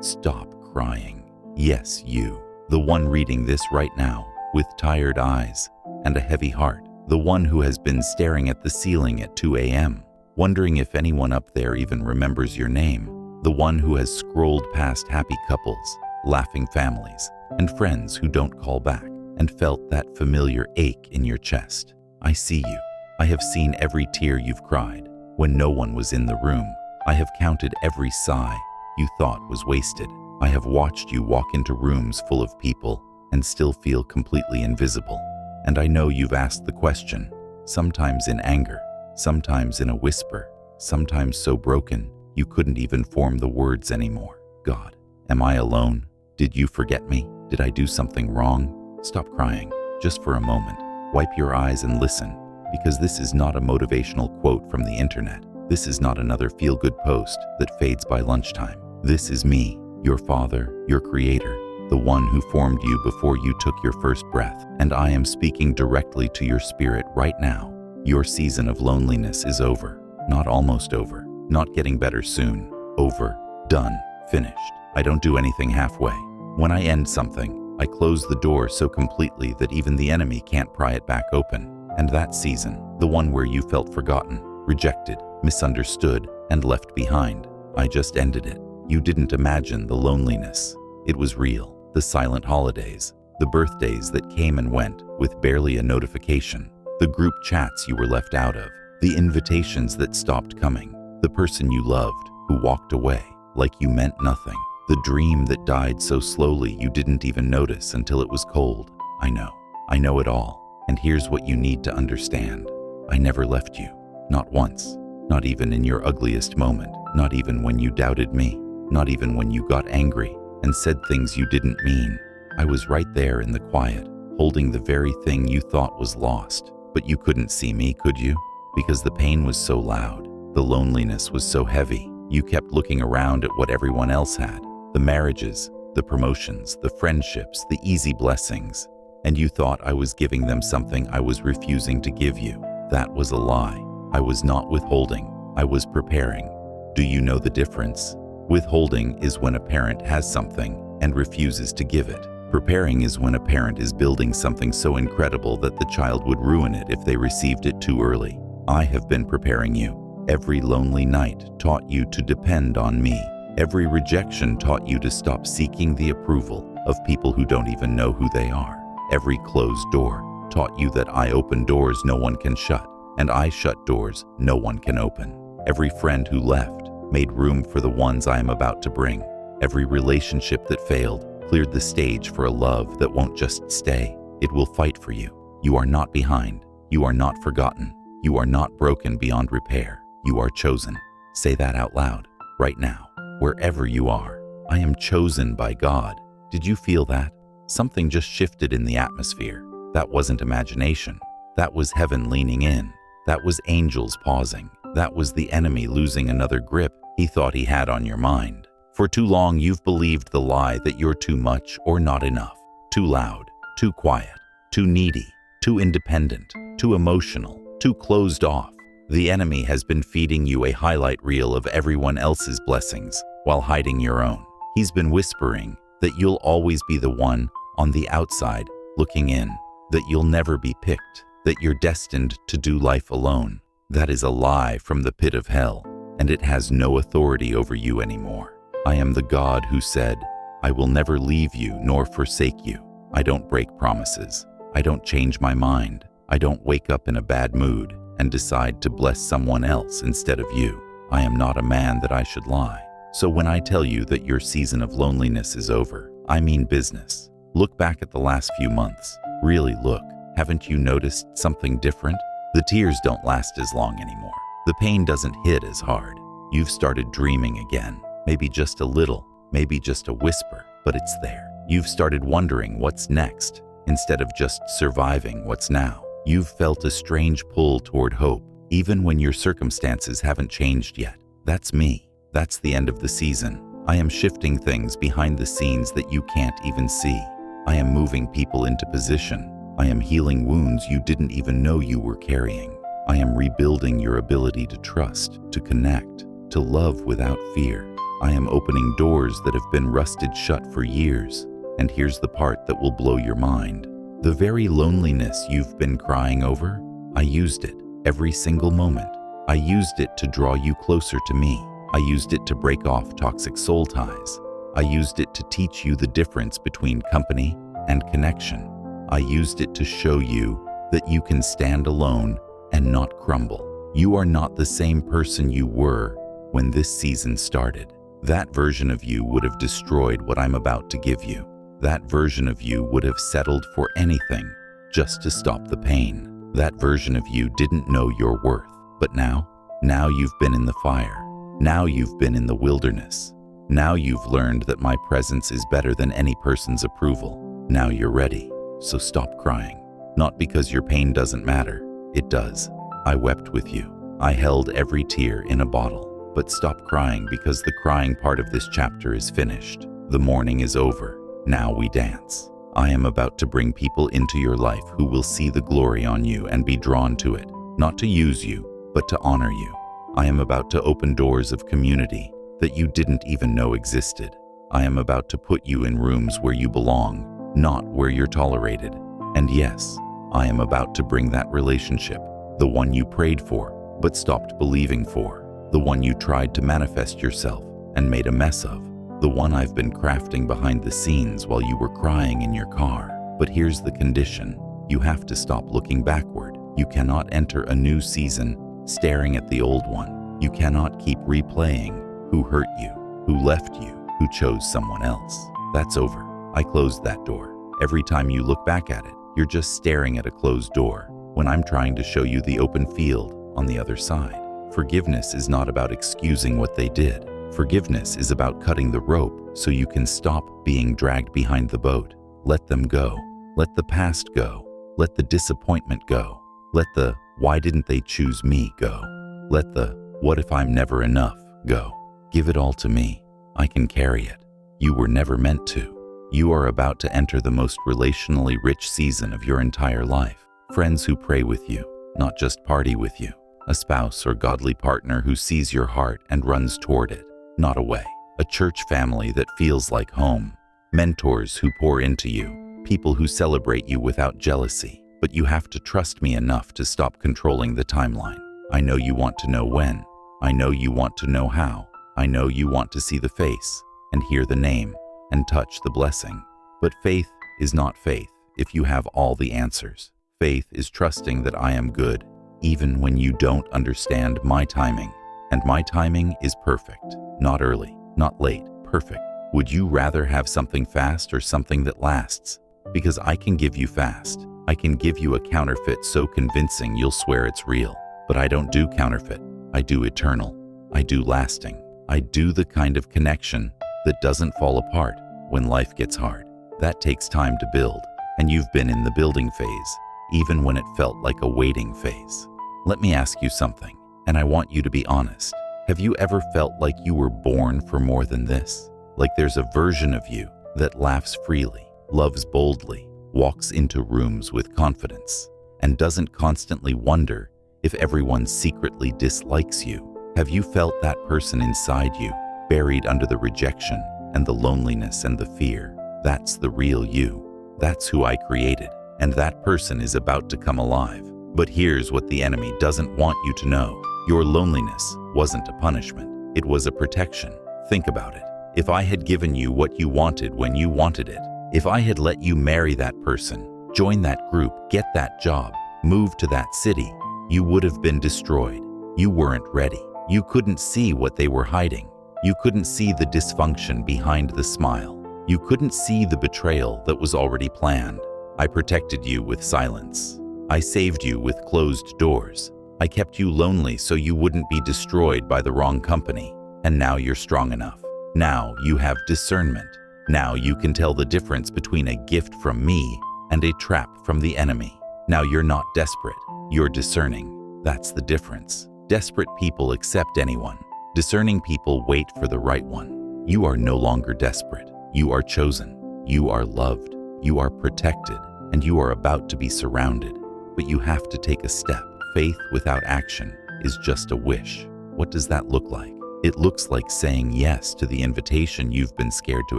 Stop crying. Yes, you. The one reading this right now, with tired eyes and a heavy heart. The one who has been staring at the ceiling at 2 a.m., wondering if anyone up there even remembers your name. The one who has scrolled past happy couples, laughing families, and friends who don't call back, and felt that familiar ache in your chest. I see you. I have seen every tear you've cried when no one was in the room. I have counted every sigh you thought was wasted. I have watched you walk into rooms full of people and still feel completely invisible. And I know you've asked the question, sometimes in anger, sometimes in a whisper, sometimes so broken you couldn't even form the words anymore. God, am I alone? Did you forget me? Did I do something wrong? Stop crying, just for a moment. Wipe your eyes and listen, because this is not a motivational quote from the internet. This is not another feel-good post that fades by lunchtime. This is me, your Father, your Creator, the one who formed you before you took your first breath. And I am speaking directly to your spirit right now. Your season of loneliness is over. Not almost over. Not getting better soon. Over. Done. Finished. I don't do anything halfway. When I end something, I close the door so completely that even the enemy can't pry it back open. And that season, the one where you felt forgotten, rejected, misunderstood, and left behind, I just ended it. You didn't imagine the loneliness. It was real. The silent holidays, the birthdays that came and went with barely a notification, the group chats you were left out of, the invitations that stopped coming, the person you loved who walked away like you meant nothing, the dream that died so slowly you didn't even notice until it was cold. I know it all. And here's what you need to understand. I never left you. Not once. Not even in your ugliest moment. Not even when you doubted me. Not even when you got angry and said things you didn't mean. I was right there in the quiet, holding the very thing you thought was lost. But you couldn't see me, could you? Because the pain was so loud. The loneliness was so heavy. You kept looking around at what everyone else had. The marriages, the promotions, the friendships, the easy blessings. And you thought I was giving them something I was refusing to give you. That was a lie. I was not withholding. I was preparing. Do you know the difference? Withholding is when a parent has something and refuses to give it. Preparing is when a parent is building something so incredible that the child would ruin it if they received it too early. I have been preparing you. Every lonely night taught you to depend on me. Every rejection taught you to stop seeking the approval of people who don't even know who they are. Every closed door taught you that I open doors no one can shut, and I shut doors no one can open. Every friend who left made room for the ones I am about to bring. Every relationship that failed cleared the stage for a love that won't just stay. It will fight for you. You are not behind. You are not forgotten. You are not broken beyond repair. You are chosen. Say that out loud, right now, wherever you are. I am chosen by God. Did you feel that? Something just shifted in the atmosphere. That wasn't imagination. That was heaven leaning in. That was angels pausing. That was the enemy losing another grip he thought he had on your mind. For too long, you've believed the lie that you're too much or not enough, too loud, too quiet, too needy, too independent, too emotional, too closed off. The enemy has been feeding you a highlight reel of everyone else's blessings while hiding your own. He's been whispering that you'll always be the one on the outside looking in, that you'll never be picked, that you're destined to do life alone. That is a lie from the pit of hell, and it has no authority over you anymore. I am the God who said, I will never leave you nor forsake you. I don't break promises. I don't change my mind. I don't wake up in a bad mood and decide to bless someone else instead of you. I am not a man that I should lie. So when I tell you that your season of loneliness is over, I mean business. Look back at the last few months. Really look. Haven't you noticed something different? The tears don't last as long anymore. The pain doesn't hit as hard. You've started dreaming again. Maybe just a little, maybe just a whisper, but it's there. You've started wondering what's next, instead of just surviving what's now. You've felt a strange pull toward hope, even when your circumstances haven't changed yet. That's me. That's the end of the season. I am shifting things behind the scenes that you can't even see. I am moving people into position. I am healing wounds you didn't even know you were carrying. I am rebuilding your ability to trust, to connect, to love without fear. I am opening doors that have been rusted shut for years. And here's the part that will blow your mind. The very loneliness you've been crying over, I used it every single moment. I used it to draw you closer to me. I used it to break off toxic soul ties. I used it to teach you the difference between company and connection. I used it to show you that you can stand alone and not crumble. You are not the same person you were when this season started. That version of you would have destroyed what I'm about to give you. That version of you would have settled for anything just to stop the pain. That version of you didn't know your worth. But now you've been in the fire. Now you've been in the wilderness. Now you've learned that my presence is better than any person's approval. Now you're ready, so stop crying. Not because your pain doesn't matter. It does. I wept with you. I held every tear in a bottle. But stop crying because the crying part of this chapter is finished. The mourning is over. Now we dance. I am about to bring people into your life who will see the glory on you and be drawn to it, not to use you, but to honor you. I am about to open doors of community that you didn't even know existed. I am about to put you in rooms where you belong, not where you're tolerated. And yes, I am about to bring that relationship, the one you prayed for, but stopped believing for. The one you tried to manifest yourself and made a mess of. The one I've been crafting behind the scenes while you were crying in your car. But here's the condition. You have to stop looking backward. You cannot enter a new season staring at the old one. You cannot keep replaying who hurt you, who left you, who chose someone else. That's over. I closed that door. Every time you look back at it, you're just staring at a closed door when I'm trying to show you the open field on the other side. Forgiveness is not about excusing what they did. Forgiveness is about cutting the rope so you can stop being dragged behind the boat. Let them go. Let the past go. Let the disappointment go. Let the "why didn't they choose me" go. Let the "what if I'm never enough" go. Give it all to me. I can carry it. You were never meant to. You are about to enter the most relationally rich season of your entire life. Friends who pray with you, not just party with you. A spouse or godly partner who sees your heart and runs toward it, not away. A church family that feels like home. Mentors who pour into you. People who celebrate you without jealousy. But you have to trust me enough to stop controlling the timeline. I know you want to know when. I know you want to know how. I know you want to see the face and hear the name and touch the blessing. But faith is not faith if you have all the answers. Faith is trusting that I am good, even when you don't understand my timing. And my timing is perfect. Not early, not late, perfect. Would you rather have something fast or something that lasts? Because I can give you fast. I can give you a counterfeit so convincing you'll swear it's real. But I don't do counterfeit. I do eternal. I do lasting. I do the kind of connection that doesn't fall apart when life gets hard. That takes time to build. And you've been in the building phase, even when it felt like a waiting phase. Let me ask you something, and I want you to be honest. Have you ever felt like you were born for more than this? Like there's a version of you that laughs freely, loves boldly, walks into rooms with confidence, and doesn't constantly wonder if everyone secretly dislikes you? Have you felt that person inside you, buried under the rejection and the loneliness and the fear? That's the real you. That's who I created, and that person is about to come alive. But here's what the enemy doesn't want you to know. Your loneliness wasn't a punishment. It was a protection. Think about it. If I had given you what you wanted when you wanted it, if I had let you marry that person, join that group, get that job, move to that city, you would have been destroyed. You weren't ready. You couldn't see what they were hiding. You couldn't see the dysfunction behind the smile. You couldn't see the betrayal that was already planned. I protected you with silence. I saved you with closed doors. I kept you lonely so you wouldn't be destroyed by the wrong company. And now you're strong enough. Now you have discernment. Now you can tell the difference between a gift from me and a trap from the enemy. Now you're not desperate. You're discerning. That's the difference. Desperate people accept anyone. Discerning people wait for the right one. You are no longer desperate. You are chosen. You are loved. You are protected. And you are about to be surrounded. But you have to take a step. Faith without action is just a wish. What does that look like? It looks like saying yes to the invitation you've been scared to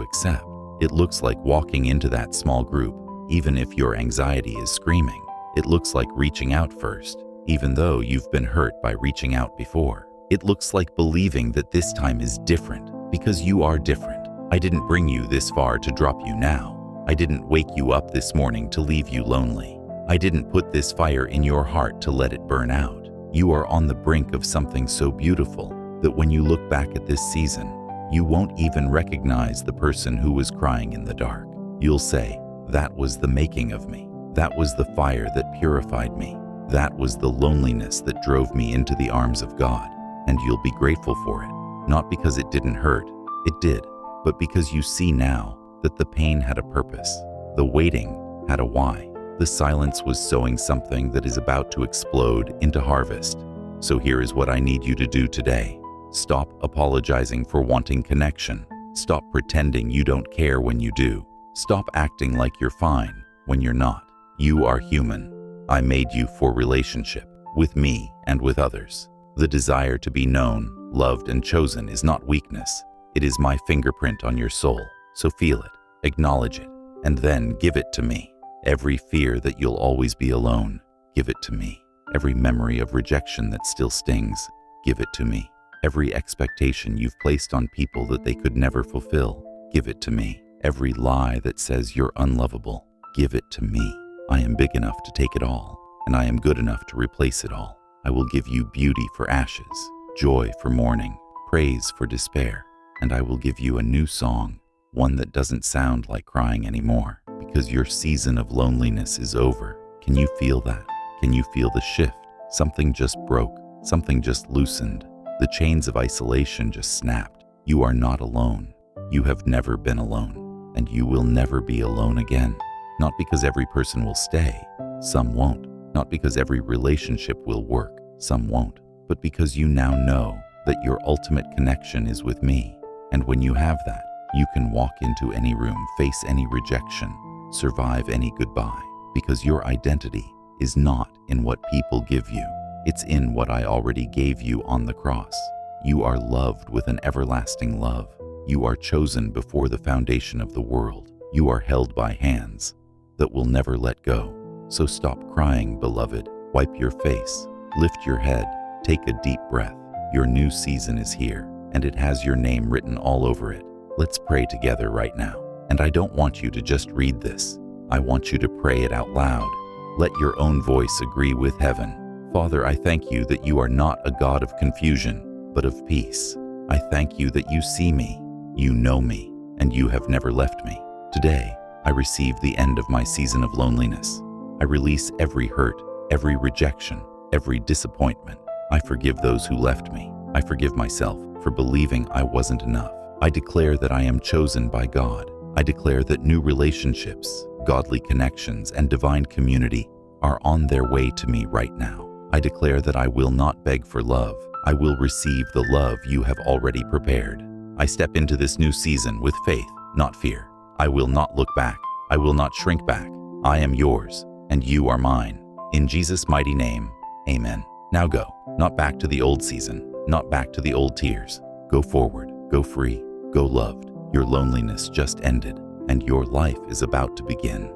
accept. It looks like walking into that small group, even if your anxiety is screaming. It looks like reaching out first, even though you've been hurt by reaching out before. It looks like believing that this time is different, because you are different. I didn't bring you this far to drop you now. I didn't wake you up this morning to leave you lonely. I didn't put this fire in your heart to let it burn out. You are on the brink of something so beautiful that when you look back at this season, you won't even recognize the person who was crying in the dark. You'll say, "That was the making of me. That was the fire that purified me. That was the loneliness that drove me into the arms of God." And you'll be grateful for it, not because it didn't hurt, it did, but because you see now that the pain had a purpose, the waiting had a why. The silence was sowing something that is about to explode into harvest. So here is what I need you to do today. Stop apologizing for wanting connection. Stop pretending you don't care when you do. Stop acting like you're fine when you're not. You are human. I made you for relationship, with me and with others. The desire to be known, loved, and chosen is not weakness. It is my fingerprint on your soul. So feel it, acknowledge it, and then give it to me. Every fear that you'll always be alone, give it to me. Every memory of rejection that still stings, give it to me. Every expectation you've placed on people that they could never fulfill, give it to me. Every lie that says you're unlovable, give it to me. I am big enough to take it all, and I am good enough to replace it all. I will give you beauty for ashes, joy for mourning, praise for despair, and I will give you a new song, one that doesn't sound like crying anymore, because your season of loneliness is over. Can you feel that? Can you feel the shift? Something just broke, something just loosened. The chains of isolation just snapped. You are not alone. You have never been alone, and you will never be alone again. Not because every person will stay, some won't. Not because every relationship will work, some won't. But because you now know that your ultimate connection is with me. And when you have that, you can walk into any room, face any rejection, survive any goodbye. Because your identity is not in what people give you. It's in what I already gave you on the cross. You are loved with an everlasting love. You are chosen before the foundation of the world. You are held by hands that will never let go. So stop crying, beloved. Wipe your face. Lift your head. Take a deep breath. Your new season is here, and it has your name written all over it. Let's pray together right now. And I don't want you to just read this. I want you to pray it out loud. Let your own voice agree with heaven. Father, I thank you that you are not a God of confusion, but of peace. I thank you that you see me, you know me, and you have never left me. Today, I receive the end of my season of loneliness. I release every hurt, every rejection, every disappointment. I forgive those who left me. I forgive myself for believing I wasn't enough. I declare that I am chosen by God. I declare that new relationships, godly connections, and divine community are on their way to me right now. I declare that I will not beg for love. I will receive the love you have already prepared. I step into this new season with faith, not fear. I will not look back. I will not shrink back. I am yours, and you are mine. In Jesus' mighty name, amen. Now go, not back to the old season, not back to the old tears. Go forward, go free, go loved. Your loneliness just ended, and your life is about to begin.